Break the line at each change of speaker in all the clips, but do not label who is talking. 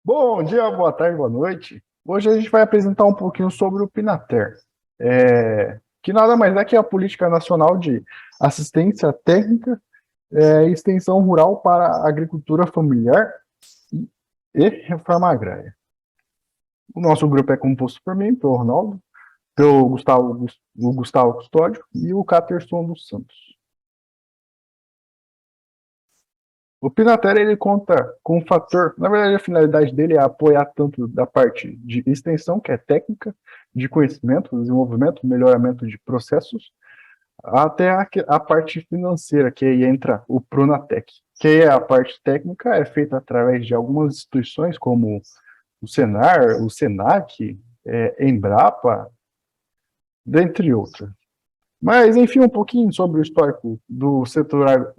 Bom dia, boa tarde, boa noite. Hoje a gente vai apresentar um pouquinho sobre o Pinater, que nada mais é que a Política Nacional de Assistência Técnica e Extensão Rural para a Agricultura Familiar e Reforma Agrária. O nosso grupo é composto por mim, pelo Ronaldo, pelo Gustavo Custódio e o Caterson dos Santos. O Pinater, ele conta com um fator, na verdade a finalidade dele é apoiar tanto da parte de extensão, que é técnica, de conhecimento, desenvolvimento, melhoramento de processos, até a parte financeira, que aí entra o Pronatec, que aí a parte técnica é feita através de algumas instituições como o Senar, o Senac, Embrapa, dentre outras. Mas, enfim, um pouquinho sobre o histórico do setor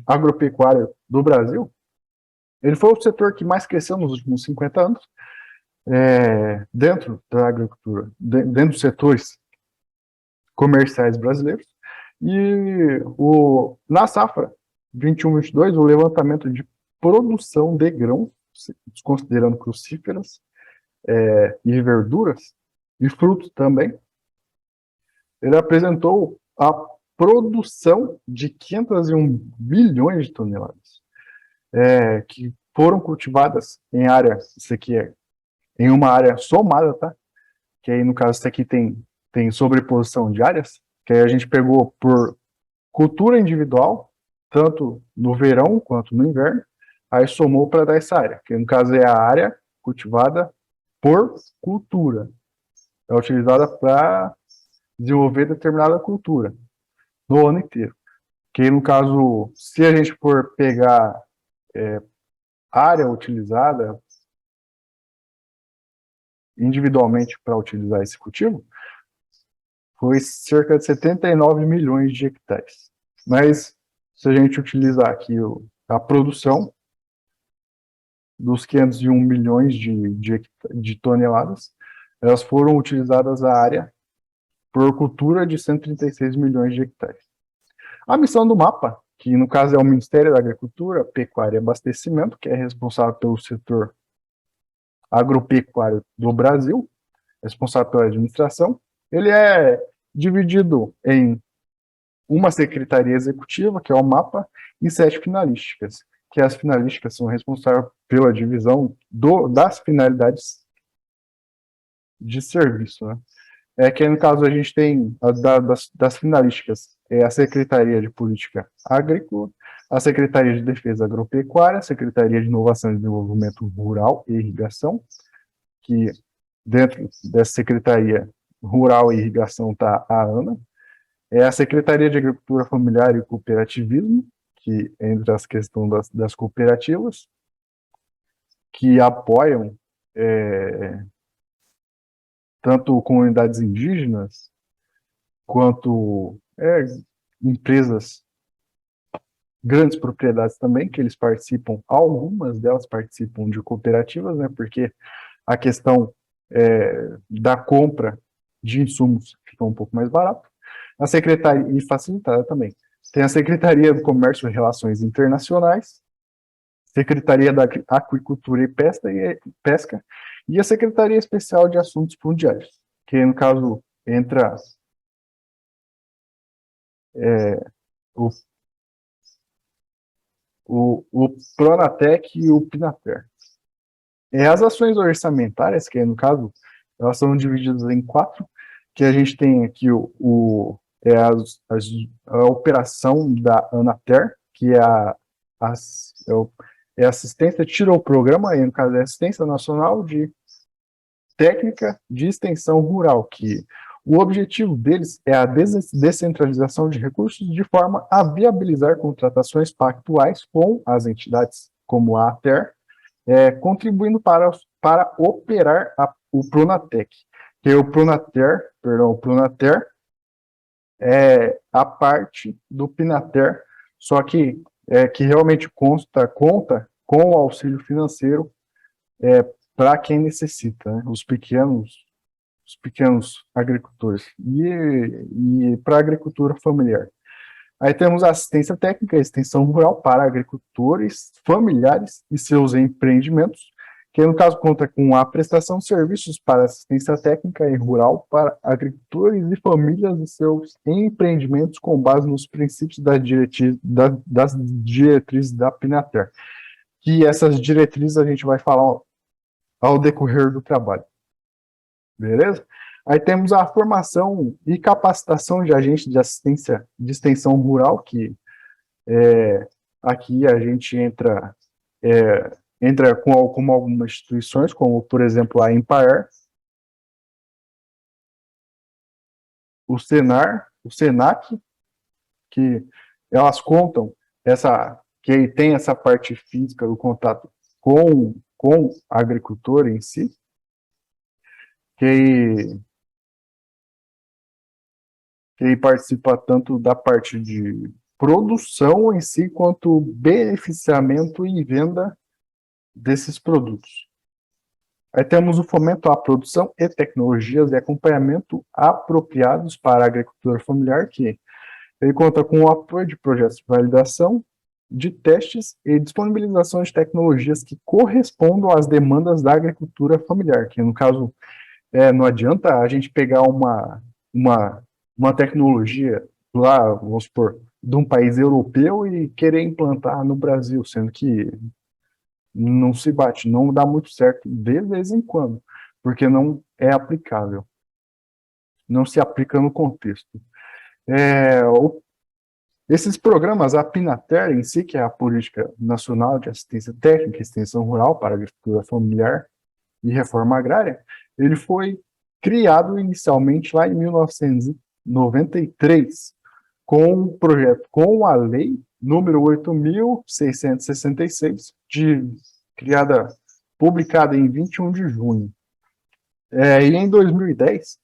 agropecuário do Brasil. Ele foi o setor que mais cresceu nos últimos 50 anos, dentro da agricultura, dentro dos setores comerciais brasileiros. E na safra 21-22, o levantamento de produção de grãos, considerando crucíferas e verduras, e frutos também, ele apresentou a produção de 501 bilhões de toneladas, que foram cultivadas em área, isso aqui é em uma área somada, tá? Que aí no caso isso aqui tem sobreposição de áreas, que aí a gente pegou por cultura individual, tanto no verão quanto no inverno, aí somou para dar essa área, que no caso é a área cultivada por cultura, é utilizada para desenvolver determinada cultura no ano inteiro. Que no caso, se a gente for pegar área utilizada individualmente para utilizar esse cultivo, foi cerca de 79 milhões de hectares. Mas se a gente utilizar aqui a produção dos 501 milhões de toneladas, elas foram utilizadas a área por cultura de 136 milhões de hectares. A missão do mapa, que no caso é o Ministério da Agricultura, Pecuária e Abastecimento, que é responsável pelo setor agropecuário do Brasil, responsável pela administração, ele é dividido em uma secretaria executiva, que é o MAPA, e 7 finalísticas, que as finalísticas são responsáveis pela divisão das finalidades de serviço, né? Que no caso a gente tem das finalísticas a Secretaria de Política Agrícola, a Secretaria de Defesa Agropecuária, a Secretaria de Inovação e Desenvolvimento Rural e Irrigação, que dentro dessa Secretaria Rural e Irrigação está a ANA, a Secretaria de Agricultura Familiar e Cooperativismo, que entra as questões das cooperativas, que apoiam tanto comunidades indígenas, quanto empresas, grandes propriedades também, que eles participam, algumas delas participam de cooperativas, né, porque a questão da compra de insumos fica um pouco mais barato. A Secretaria, e facilitada também, tem a Secretaria do Comércio e Relações Internacionais, Secretaria da Aquicultura e Pesca, e a Secretaria Especial de Assuntos Fundiários, que no caso entra o, o Pronatec e o Pinater. As ações orçamentárias, que no caso, elas são divididas em 4, que a gente tem aqui a operação da Anater, que é a assistência, tira o programa, e no caso é a Assistência Nacional de Técnica de Extensão Rural, que o objetivo deles é a descentralização de recursos de forma a viabilizar contratações pactuais com as entidades como a ATER, contribuindo para operar o Pronatec. Que o Pronater é a parte do Pinater, só que realmente conta com o auxílio financeiro para quem necessita, né? Os pequenos agricultores e para a agricultura familiar. Aí temos a assistência técnica e extensão rural para agricultores familiares e seus empreendimentos, que no caso conta com a prestação de serviços para assistência técnica e rural para agricultores e famílias e seus empreendimentos com base nos princípios das diretrizes da Pinater, que essas diretrizes a gente vai falar ao decorrer do trabalho. Beleza? Aí temos a formação e capacitação de agentes de assistência de extensão rural, que aqui a gente entra com algumas instituições, como, por exemplo, a Empaer, o Senar, o Senac, que elas contam que tem essa parte física do contato com a agricultura em si, que participa tanto da parte de produção em si, quanto beneficiamento e venda desses produtos. Aí temos o fomento à produção e tecnologias e acompanhamento apropriados para a agricultura familiar, que ele conta com o apoio de projetos de validação, de testes e disponibilização de tecnologias que correspondam às demandas da agricultura familiar, que no caso, não adianta a gente pegar uma tecnologia lá, vamos supor, de um país europeu e querer implantar no Brasil, sendo que não se bate, não dá muito certo de vez em quando, porque não é aplicável, não se aplica no contexto. Esses programas, a Pinater em si, que é a Política Nacional de Assistência Técnica e Extensão Rural para a Agricultura Familiar e Reforma Agrária, ele foi criado inicialmente lá em 1993, com um projeto, com a lei número 8.666, publicada em 21 de junho. E em 2010,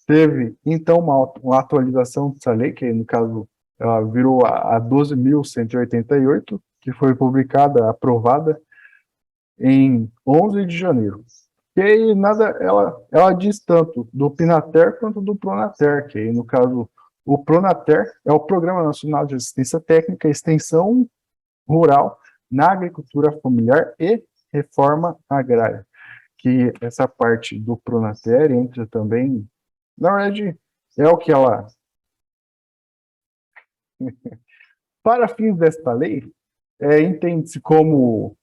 teve, então, uma atualização dessa lei, que no caso ela virou a 12.188, que foi publicada, aprovada, em 11 de janeiro. E aí, ela diz tanto do Pinater quanto do Pronater, que aí, no caso, o Pronater é o Programa Nacional de Assistência Técnica e Extensão Rural na Agricultura Familiar e Reforma Agrária, que essa parte do Pronater entra também, na verdade, é o que ela... Para fins desta lei, entende-se como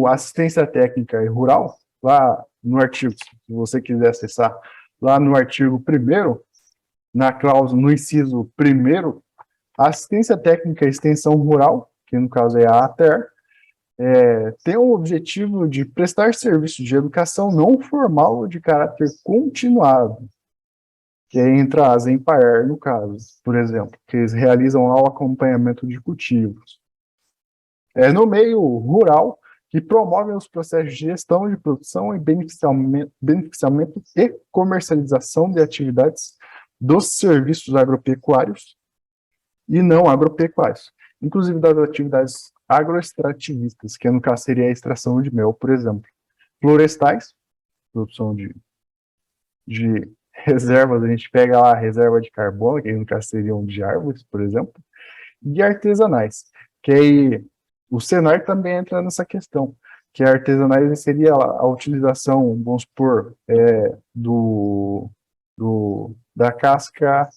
assistência técnica e rural, lá no artigo, se você quiser acessar, lá no artigo 1º, na cláusula, no inciso 1º, a assistência técnica e extensão rural, que no caso é a ATER, tem o objetivo de prestar serviço de educação não formal de caráter continuado, que entra as Empaer, no caso, por exemplo, que eles realizam lá o acompanhamento de cultivos. No meio rural, que promovem os processos de gestão de produção e beneficiamento e comercialização de atividades dos serviços agropecuários e não agropecuários, inclusive das atividades agroextrativistas, que no caso seria a extração de mel, por exemplo. Florestais, produção de reservas, a gente pega lá a reserva de carbono, que no caso seriam de árvores, por exemplo, e artesanais, que aí o Senar também entra nessa questão, que artesanais seria a utilização, vamos supor, da casca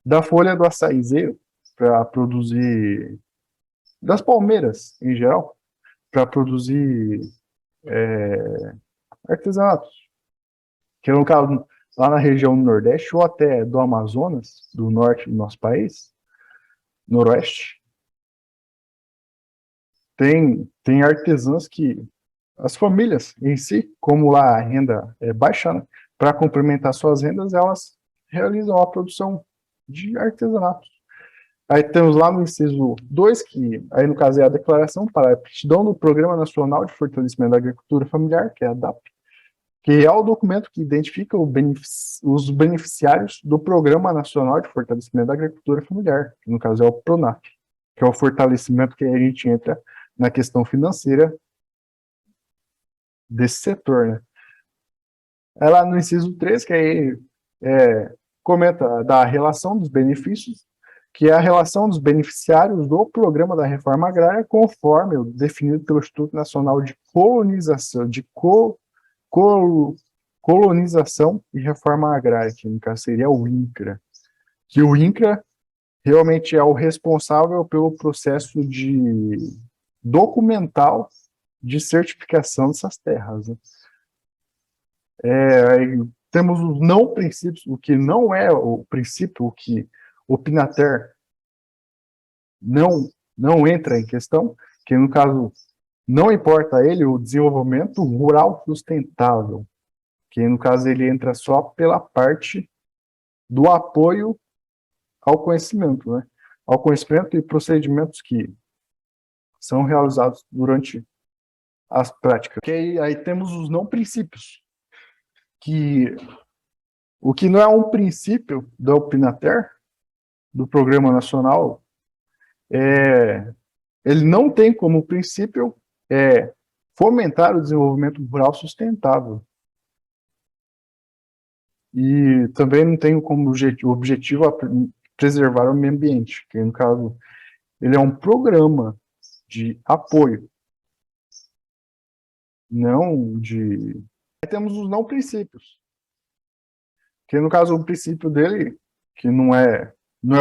da folha do açaizeiro para produzir, das palmeiras em geral, para produzir artesanatos, que no caso, lá na região do Nordeste, ou até do Amazonas, do norte do nosso país, Noroeste, tem artesãs que, as famílias em si, como lá a renda é baixa, né, para complementar suas rendas, elas realizam a produção de artesanatos. Aí temos lá no inciso 2, que aí no caso é a declaração para a aptidão do Programa Nacional de Fortalecimento da Agricultura Familiar, que é a DAP, que é o documento que identifica os beneficiários do Programa Nacional de Fortalecimento da Agricultura Familiar, que no caso é o PRONAF, que é o fortalecimento que a gente entra na questão financeira desse setor, né? É lá no inciso 3, que aí comenta da relação dos benefícios, que é a relação dos beneficiários do Programa da Reforma Agrária conforme o definido pelo Instituto Nacional de Colonização, Colonização e Reforma Agrária, que no caso seria o INCRA. Que o INCRA realmente é o responsável pelo processo de documental de certificação dessas terras, né? Temos os não princípios, o que não é o princípio, o que o Pinater não entra em questão, que no caso não importa a ele o desenvolvimento rural sustentável, que no caso ele entra só pela parte do apoio ao conhecimento, né? Ao conhecimento e procedimentos que são realizados durante as práticas. Que aí temos os não princípios, que o que não é um princípio do Pinater, do Programa Nacional, ele não tem como princípio fomentar o desenvolvimento rural sustentável. E também não tem como objetivo preservar o meio ambiente, que no caso ele é um programa de apoio, não de... Aí temos os não princípios, que no caso o princípio dele, que não é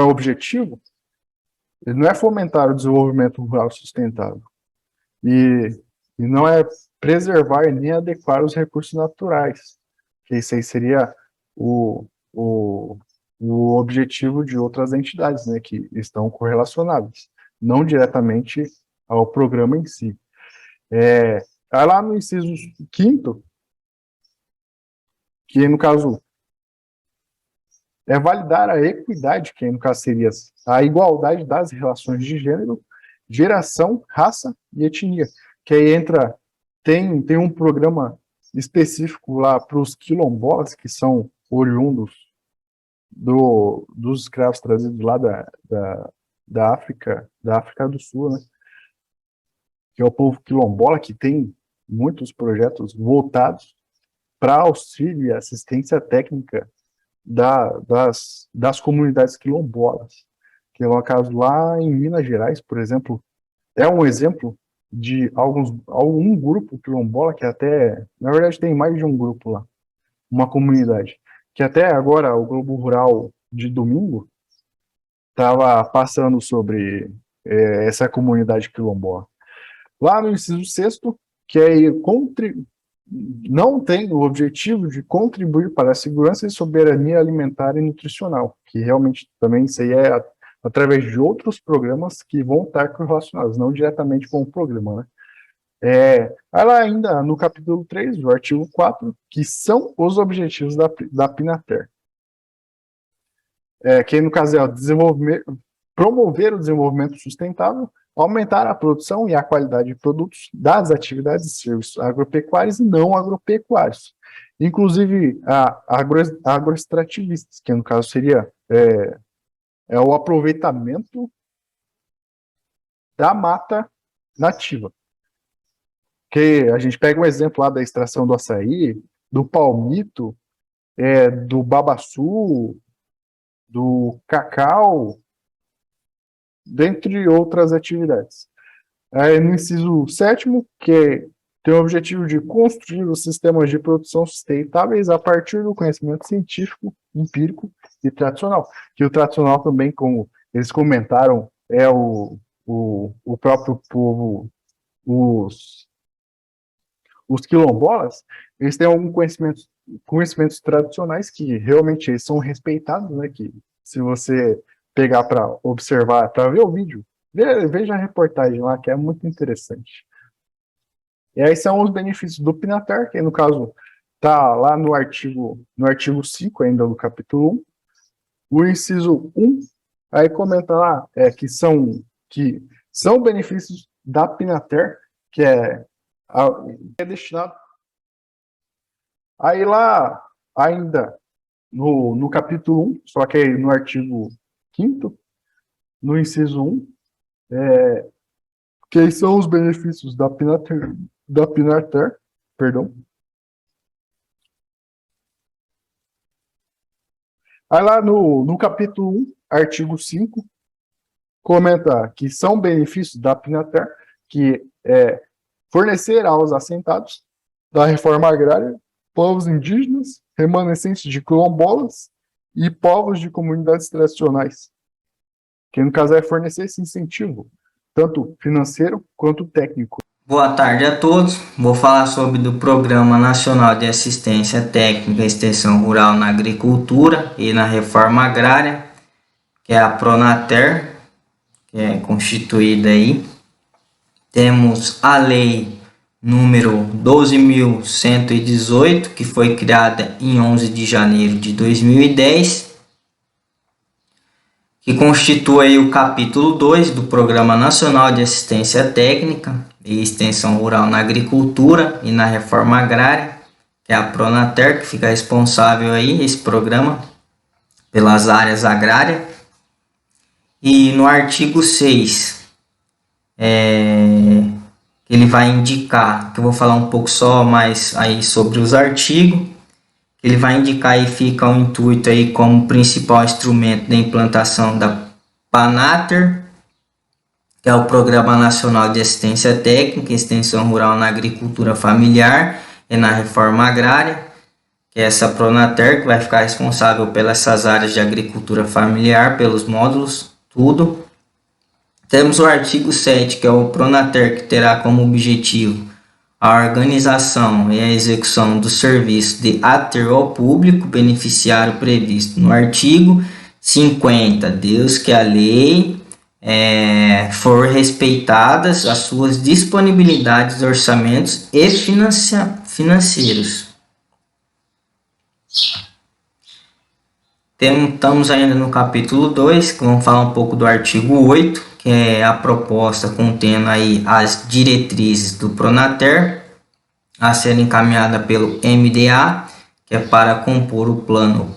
objetivo, ele não é fomentar o desenvolvimento rural sustentável, e não é preservar nem adequar os recursos naturais, que isso aí seria o, o, o objetivo de outras entidades, né, que estão correlacionadas, não diretamente ao programa em si. Lá no inciso 5º, que no caso é validar a equidade, que no caso seria a igualdade das relações de gênero, geração, raça e etnia, que aí entra, tem um programa específico lá para os quilombolas, que são oriundos dos escravos trazidos lá da África do Sul, né? Que é o povo quilombola, que tem muitos projetos voltados para auxílio e assistência técnica das comunidades quilombolas, que é um caso lá em Minas Gerais, por exemplo, é um exemplo de algum grupo quilombola, que até, na verdade tem mais de um grupo lá, uma comunidade, que até agora o Globo Rural de domingo estava passando sobre essa comunidade quilombola. Lá no inciso 6º, que é não tem o objetivo de contribuir para a segurança e soberania alimentar e nutricional, que realmente também isso aí é através de outros programas que vão estar correlacionados, não diretamente com o programa, né? Aí lá ainda no capítulo 3, do artigo 4, que são os objetivos da Pinater. Que no caso é promover o desenvolvimento sustentável, aumentar a produção e a qualidade de produtos das atividades e serviços agropecuários e não agropecuários. Inclusive, agroextrativistas, que no caso seria o aproveitamento da mata nativa. Que a gente pega um exemplo lá da extração do açaí, do palmito, do babaçu, do cacau, dentre outras atividades. No inciso 7º, que tem o objetivo de construir os sistemas de produção sustentáveis a partir do conhecimento científico, empírico e tradicional. Que o tradicional também, como eles comentaram, é o próprio povo, os quilombolas, eles têm alguns conhecimentos tradicionais que realmente eles são respeitados, né? Que se você pegar para observar, para ver o vídeo, veja a reportagem lá, que é muito interessante. E aí são os benefícios do Pinatar, que no caso está lá no artigo 5 ainda do capítulo 1. O inciso 1, aí comenta lá que são benefícios da Pinatar, que é destinado. Aí lá, ainda no capítulo 1, só que aí no artigo 5º, no inciso 1, que são os benefícios da Pinatar, perdão. Aí lá no capítulo 1, artigo 5, comenta que são benefícios da Pinater, que é fornecer aos assentados da reforma agrária, povos indígenas, remanescentes de quilombolas e povos de comunidades tradicionais, que no caso é fornecer esse incentivo, tanto financeiro quanto técnico.
Boa tarde a todos. Vou falar sobre o Programa Nacional de Assistência Técnica e Extensão Rural na Agricultura e na Reforma Agrária, que é a Pronater, que é constituída aí. Temos a lei número 12.118, que foi criada em 11 de janeiro de 2010, que constitui aí o capítulo 2 do Programa Nacional de Assistência Técnica e Extensão Rural na Agricultura e na Reforma Agrária, que é a Pronater, que fica responsável aí, esse programa, pelas áreas agrárias. E no artigo 6, ele vai indicar, que eu vou falar um pouco só mais aí sobre os artigos, ele vai indicar e fica o intuito aí como principal instrumento da implantação da Panater, que é o Programa Nacional de Assistência Técnica e Extensão Rural na Agricultura Familiar e na Reforma Agrária, que é essa Pronater, que vai ficar responsável pelas áreas de agricultura familiar, pelos módulos, tudo. Temos o artigo 7, que é o Pronater, que terá como objetivo a organização e a execução do serviço de aterro ao público beneficiário previsto no artigo 50, desde que a lei for respeitadas as suas disponibilidades de orçamentos e financeiros. Estamos ainda no capítulo 2, que vamos falar um pouco do artigo 8, que é a proposta contendo aí as diretrizes do Pronater a serem encaminhada pelo MDA, que é para compor o plano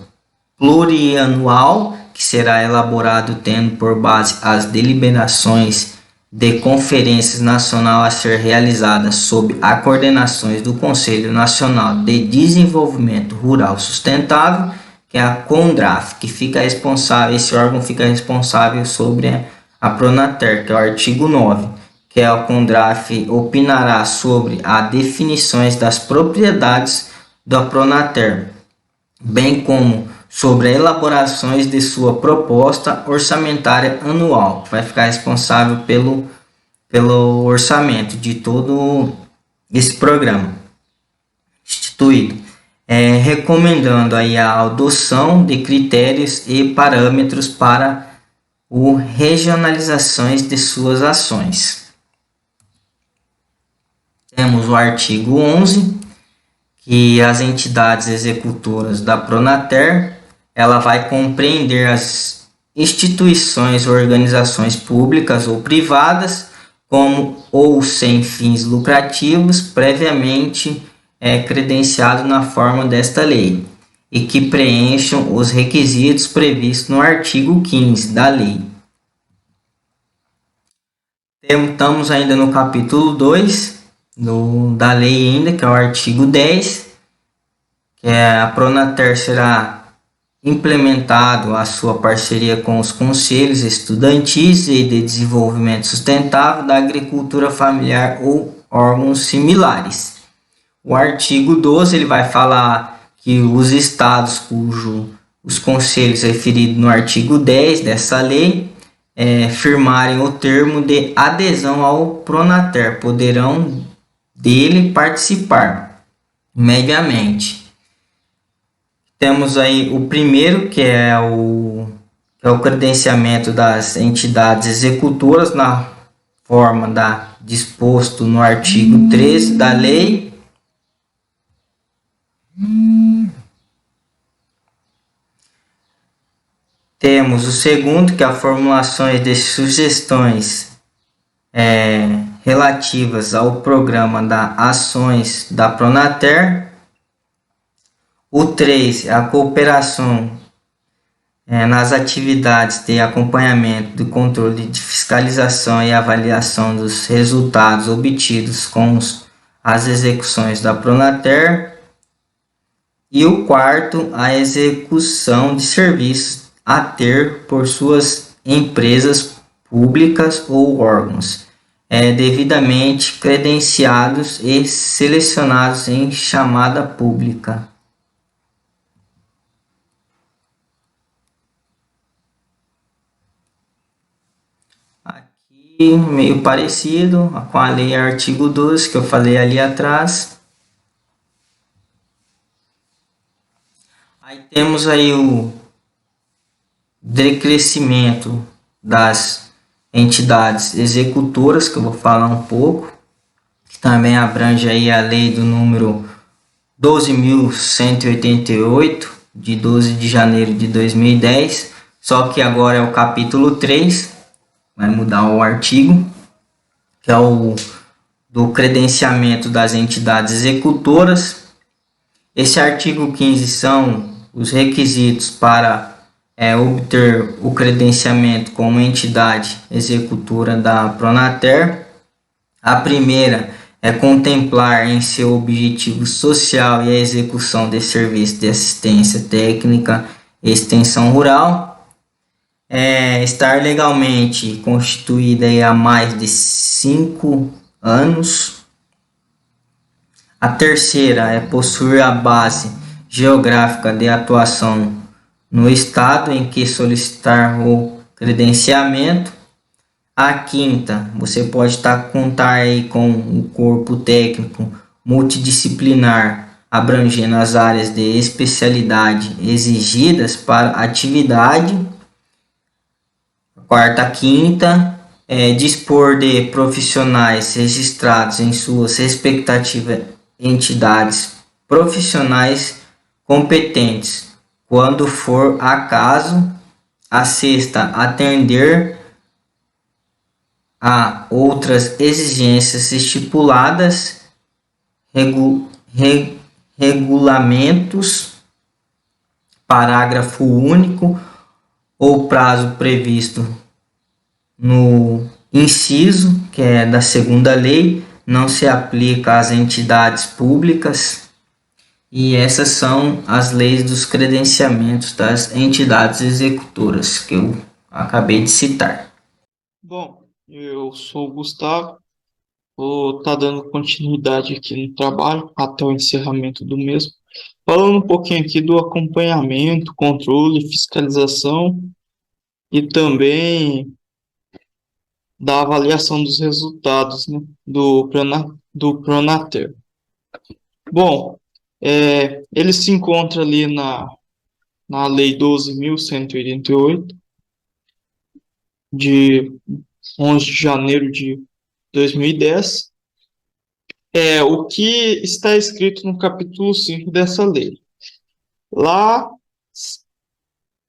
plurianual, que será elaborado tendo por base as deliberações de conferências nacional a ser realizadas sob a coordenações do Conselho Nacional de Desenvolvimento Rural Sustentável, que é a CONDRAF, que fica responsável, esse órgão fica responsável sobre a Pronater, que é o artigo 9, que é a CONDRAF opinará sobre as definições das propriedades da Pronater, bem como sobre as elaborações de sua proposta orçamentária anual, que vai ficar responsável pelo orçamento de todo esse programa instituído, recomendando aí a adoção de critérios e parâmetros para regionalizações de suas ações. Temos o artigo 11, que as entidades executoras da Pronater, ela vai compreender as instituições ou organizações públicas ou privadas, como ou sem fins lucrativos, previamente credenciado na forma desta lei, e que preencham os requisitos previstos no artigo 15 da lei. Estamos ainda no capítulo 2 da lei ainda, que é o artigo 10, que a Pronater será implementado a sua parceria com os conselhos estudantis e de desenvolvimento sustentável da agricultura familiar ou órgãos similares. O artigo 12 ele vai falar que os estados os conselhos referidos no artigo 10 dessa lei firmarem o termo de adesão ao Pronater poderão dele participar mediamente. Temos aí o primeiro, que é o credenciamento das entidades executoras na forma disposto no artigo 13 da lei. Temos o segundo, que é a formulação de sugestões relativas ao programa das ações da Pronater. O 3 é a cooperação nas atividades de acompanhamento do controle de fiscalização e avaliação dos resultados obtidos com as execuções da Pronater. E o quarto, a execução de serviços a ter por suas empresas públicas ou órgãos devidamente credenciados e selecionados em chamada pública. Aqui, meio parecido com a lei artigo 12 que eu falei ali atrás. Aí temos aí o decrescimento das entidades executoras, que eu vou falar um pouco, que também abrange aí a lei do número 12.188, de 12 de janeiro de 2010, só que agora é o capítulo 3, vai mudar o artigo, que é o do credenciamento das entidades executoras. Esse artigo 15 são os requisitos para obter o credenciamento como entidade executora da Pronater. A primeira é contemplar em seu objetivo social e a execução de serviços de assistência técnica e extensão rural, estar legalmente constituída há mais de 5 anos. A terceira é possuir a base geográfica de atuação no estado em que solicitar o credenciamento. A quinta, você pode contar aí com um corpo técnico multidisciplinar abrangendo as áreas de especialidade exigidas para a atividade. A quarta, quinta, dispor de profissionais registrados em suas respectivas entidades profissionais competentes, quando for acaso. A sexta, atender a outras exigências estipuladas, regulamentos, parágrafo único ou prazo previsto no inciso, que é da segunda lei, não se aplica às entidades públicas. E essas são as leis dos credenciamentos das entidades executoras que eu acabei de citar.
Bom, eu sou o Gustavo, vou estar dando continuidade aqui no trabalho até o encerramento do mesmo, falando um pouquinho aqui do acompanhamento, controle, fiscalização e também da avaliação dos resultados, né, do Pronater. Bom, ele se encontra ali na Lei 12.188, de 11 de janeiro de 2010, o que está escrito no capítulo 5 dessa lei. Lá,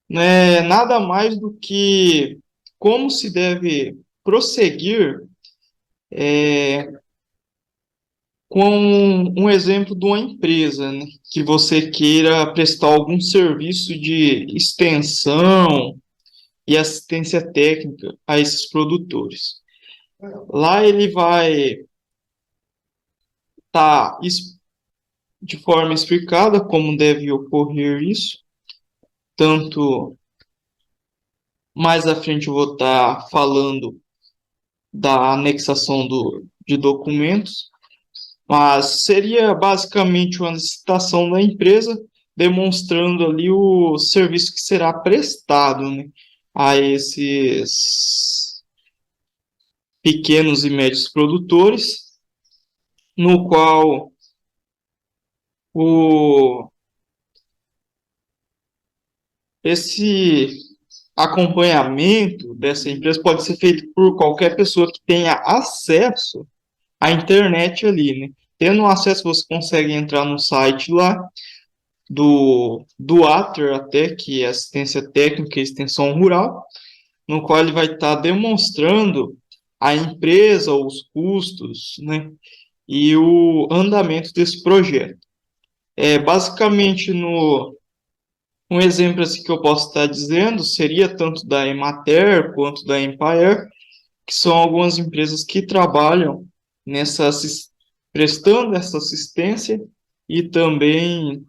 né, nada mais do que como se deve prosseguir com um exemplo de uma empresa, né, que você queira prestar algum serviço de extensão e assistência técnica a esses produtores. Lá ele vai estar de forma explicada como deve ocorrer isso, tanto mais à frente eu vou estar falando da anexação de documentos, mas seria basicamente uma licitação da empresa demonstrando ali o serviço que será prestado, né, a esses pequenos e médios produtores, no qual esse acompanhamento dessa empresa pode ser feito por qualquer pessoa que tenha acesso à internet ali, né? Tendo acesso, você consegue entrar no site lá do ATER até, que é Assistência Técnica e Extensão Rural, no qual ele vai estar demonstrando a empresa, os custos, né? E o andamento desse projeto. Basicamente, um exemplo assim, que eu posso estar dizendo seria tanto da Emater quanto da Empire, que são algumas empresas que trabalham prestando essa assistência e também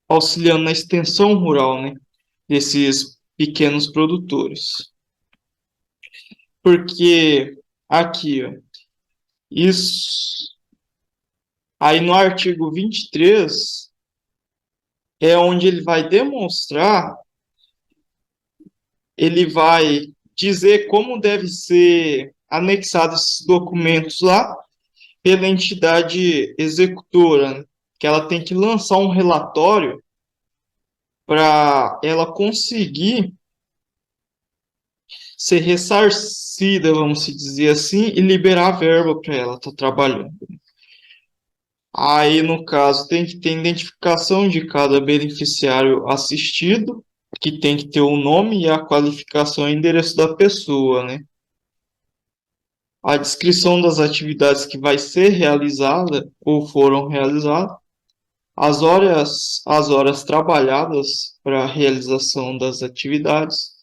auxiliando na extensão rural, né, desses pequenos produtores. Porque aqui, ó, isso aí no artigo 23 é onde ele vai demonstrar, ele vai dizer como deve ser anexados esses documentos lá pela entidade executora, né? Que ela tem que lançar um relatório para ela conseguir ser ressarcida, vamos dizer assim, e liberar a verba para ela estar trabalhando. Aí, no caso, tem que ter identificação de cada beneficiário assistido, que tem que ter o nome e a qualificação e endereço da pessoa, né? A descrição das atividades que vai ser realizada ou foram realizadas, as horas trabalhadas para a realização das atividades,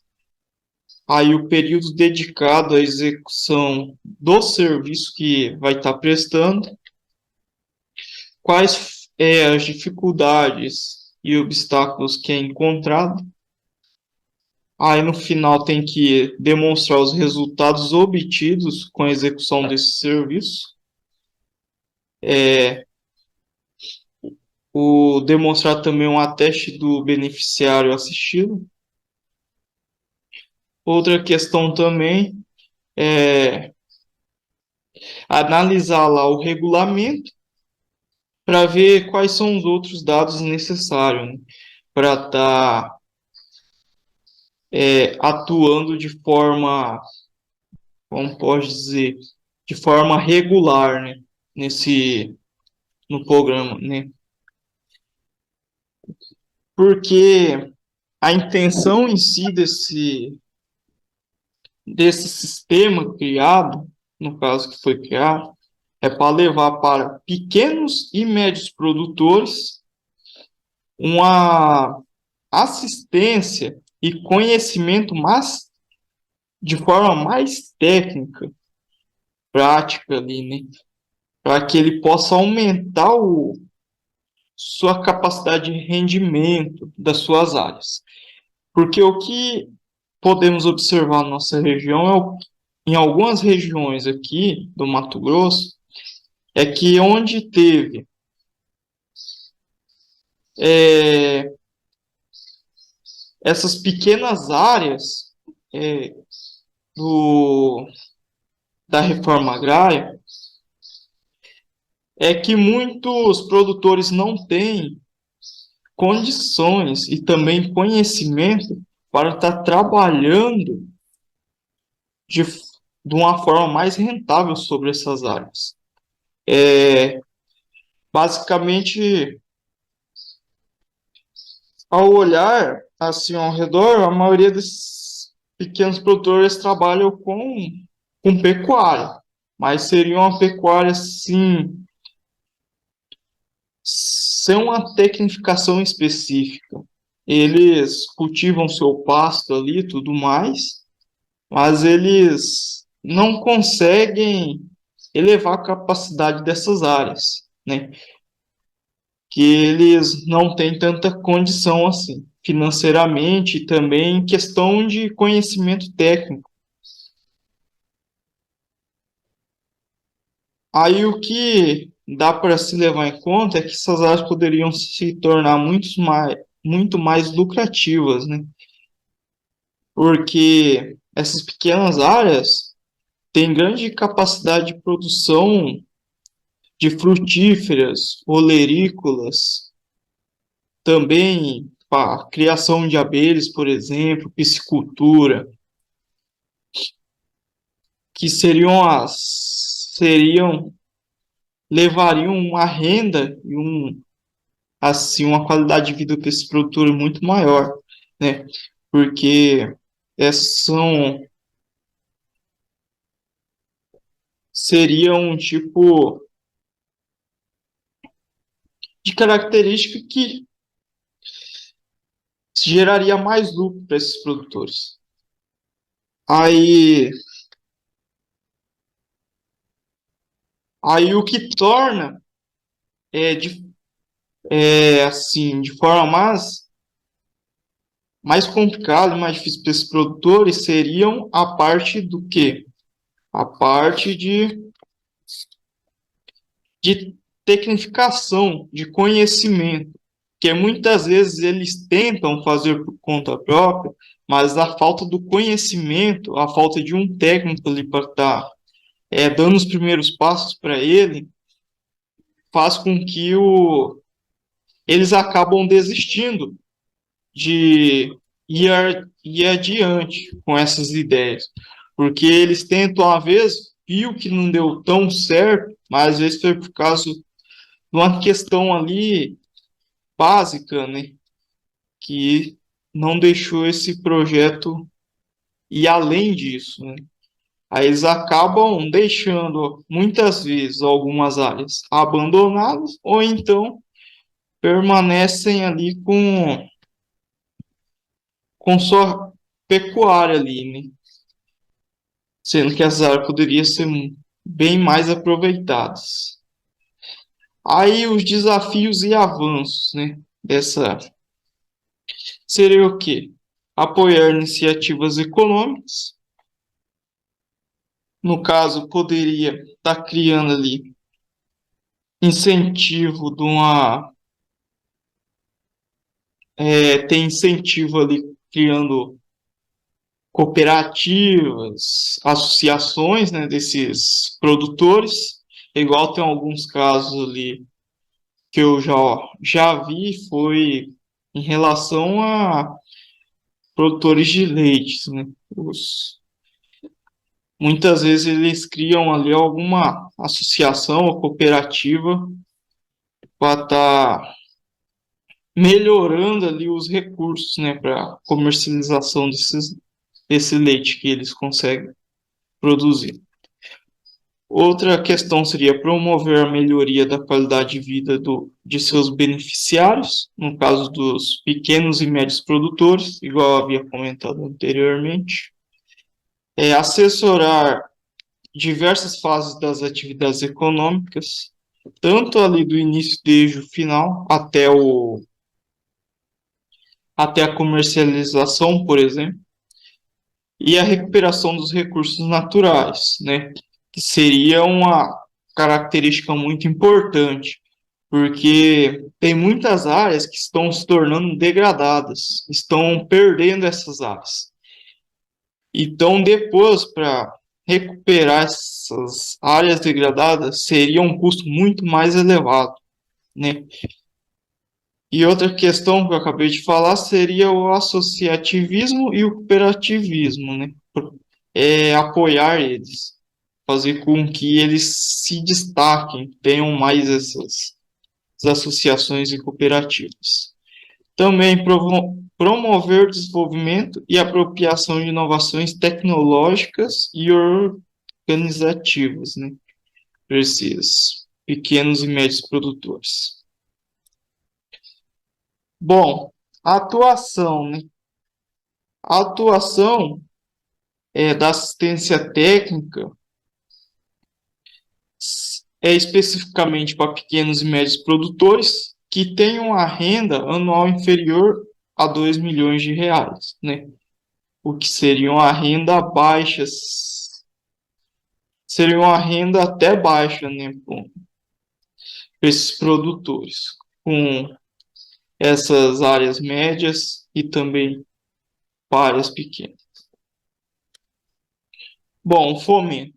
aí o período dedicado à execução do serviço que vai estar prestando, quais as dificuldades e obstáculos que é encontrado. Aí no final tem que demonstrar os resultados obtidos com a execução desse serviço. O demonstrar também um ateste do beneficiário assistido. Outra questão também é analisar lá o regulamento para ver quais são os outros dados necessários, né, para estar atuando de forma, como pode dizer, de forma regular, né, no programa, né? Porque a intenção em si desse sistema criado, no caso que foi criado, é para levar para pequenos e médios produtores uma assistência e conhecimento de forma mais técnica, prática ali, né? Para que ele possa aumentar sua capacidade de rendimento das suas áreas. Porque o que podemos observar na nossa região em algumas regiões aqui do Mato Grosso, é que onde teve é, essas pequenas áreas é, do, da reforma agrária, é que muitos produtores não têm condições e também conhecimento para estar trabalhando de uma forma mais rentável sobre essas áreas. Basicamente, ao olhar assim ao redor, a maioria desses pequenos produtores trabalham com pecuária, mas seria uma pecuária assim, sem uma tecnificação específica. Eles cultivam seu pasto ali e tudo mais, mas eles não conseguem elevar a capacidade dessas áreas, né? Que eles não têm tanta condição assim, financeiramente e também em questão de conhecimento técnico. Aí o que dá para se levar em conta é que essas áreas poderiam se tornar muito mais lucrativas, né? Porque essas pequenas áreas têm grande capacidade de produção de frutíferas, olerícolas, também a criação de abelhas, por exemplo, piscicultura, que levariam uma renda e assim, uma qualidade de vida para esse produtor muito maior, né? Porque essas seriam um tipo de característica que geraria mais lucro para esses produtores. Aí, aí o que torna assim, de forma mais mais complicado e mais difícil para esses produtores seriam a parte do quê? A parte de tecnificação, de conhecimento, que muitas vezes eles tentam fazer por conta própria, mas a falta do conhecimento, a falta de um técnico ali para estar dando os primeiros passos para ele, faz com que eles acabam desistindo de ir adiante com essas ideias, porque eles tentam, às vezes, viu que não deu tão certo, mas às vezes foi por causa de uma questão ali básica, né, que não deixou esse projeto ir além disso, né? Aí eles acabam deixando, muitas vezes, algumas áreas abandonadas, ou então permanecem ali com sua pecuária ali, né? Sendo que as áreas poderiam ser bem mais aproveitadas. Aí os desafios e avanços, né, dessa seria o quê? Apoiar iniciativas econômicas. No caso, poderia estar criando ali incentivo de uma. Tem incentivo ali criando cooperativas, associações, né, desses produtores. Igual tem alguns casos ali que eu já vi, foi em relação a produtores de leite, né? Muitas vezes eles criam ali alguma associação ou cooperativa para estar melhorando ali os recursos, né, para comercialização desse leite que eles conseguem produzir. Outra questão seria promover a melhoria da qualidade de vida de seus beneficiários, no caso dos pequenos e médios produtores, igual eu havia comentado anteriormente. Assessorar diversas fases das atividades econômicas, tanto ali do início desde o final até a comercialização, por exemplo, e a recuperação dos recursos naturais, né? Que seria uma característica muito importante, porque tem muitas áreas que estão se tornando degradadas, estão perdendo essas áreas. Então, depois, para recuperar essas áreas degradadas, seria um custo muito mais elevado, né? E outra questão que eu acabei de falar seria o associativismo e o cooperativismo, né? Apoiar eles, fazer com que eles se destaquem, tenham mais essas associações e cooperativas. Também promover o desenvolvimento e apropriação de inovações tecnológicas e organizativas, né? Para esses pequenos e médios produtores. Bom, a atuação, né? A atuação da assistência técnica especificamente para pequenos e médios produtores que tenham a renda anual inferior a 2 milhões de reais, né? O que seria uma renda baixa, seria uma renda até baixa, né, para esses produtores, com essas áreas médias e também para áreas pequenas. Bom, fomento.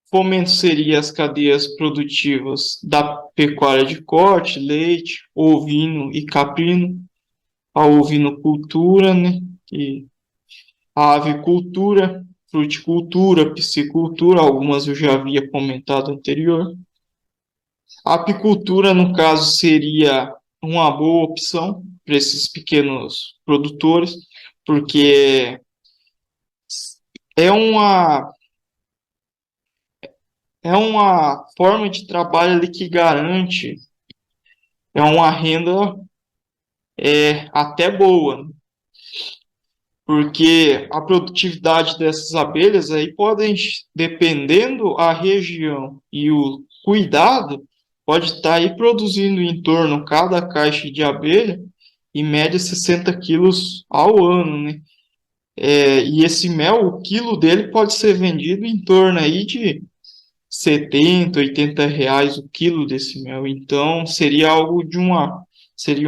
Fomento seria as cadeias produtivas da pecuária de corte, leite, ovino e caprino, a ovinocultura, né, e a avicultura, fruticultura, piscicultura, algumas eu já havia comentado anterior. A apicultura, no caso, seria uma boa opção para esses pequenos produtores, porque é uma é uma forma de trabalho ali que garante uma renda até boa, porque a produtividade dessas abelhas aí podem, dependendo a região e o cuidado, pode estar aí produzindo em torno, cada caixa de abelha, em média 60 quilos ao ano, né? E esse mel, o quilo dele pode ser vendido em torno aí de 70, 80 reais o quilo desse mel. Então, seria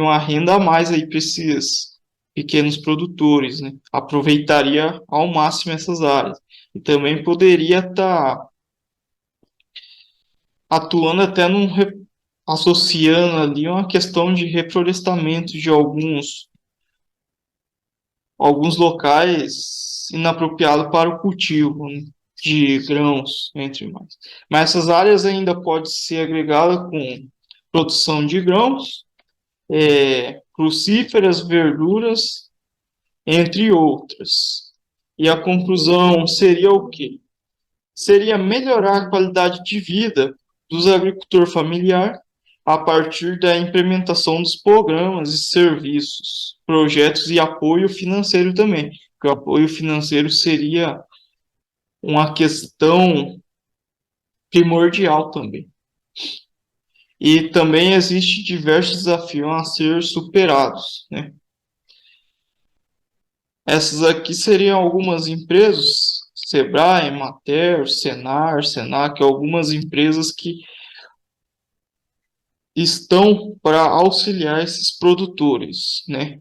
uma renda a mais aí para esses pequenos produtores, né? Aproveitaria ao máximo essas áreas. E também poderia estar atuando até associando ali uma questão de reflorestamento de alguns locais inapropriados para o cultivo, né, de grãos, entre mais. Mas essas áreas ainda podem ser agregadas com produção de grãos, crucíferas, verduras, entre outras. E a conclusão seria o quê? Seria melhorar a qualidade de vida dos agricultores familiares a partir da implementação dos programas e serviços, projetos e apoio financeiro também. Porque o apoio financeiro seria uma questão primordial também. E também existe diversos desafios a ser superados, né? Essas aqui seriam algumas empresas, Sebrae, Emater, Senar, Senac, algumas empresas que estão para auxiliar esses produtores, né?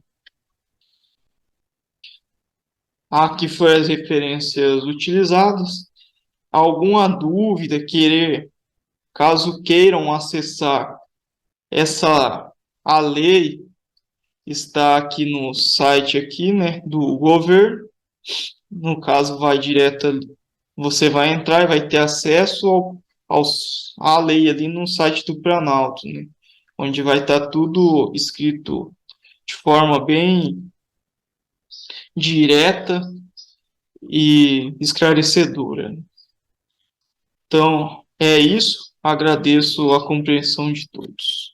Aqui foram as referências utilizadas. Alguma dúvida, caso queiram acessar a lei, está aqui no site aqui, né, do governo. No caso, você vai entrar e vai ter acesso à lei ali no site do Planalto, né, onde vai estar tudo escrito de forma bem direta e esclarecedora. Então, é isso. Agradeço a compreensão de todos.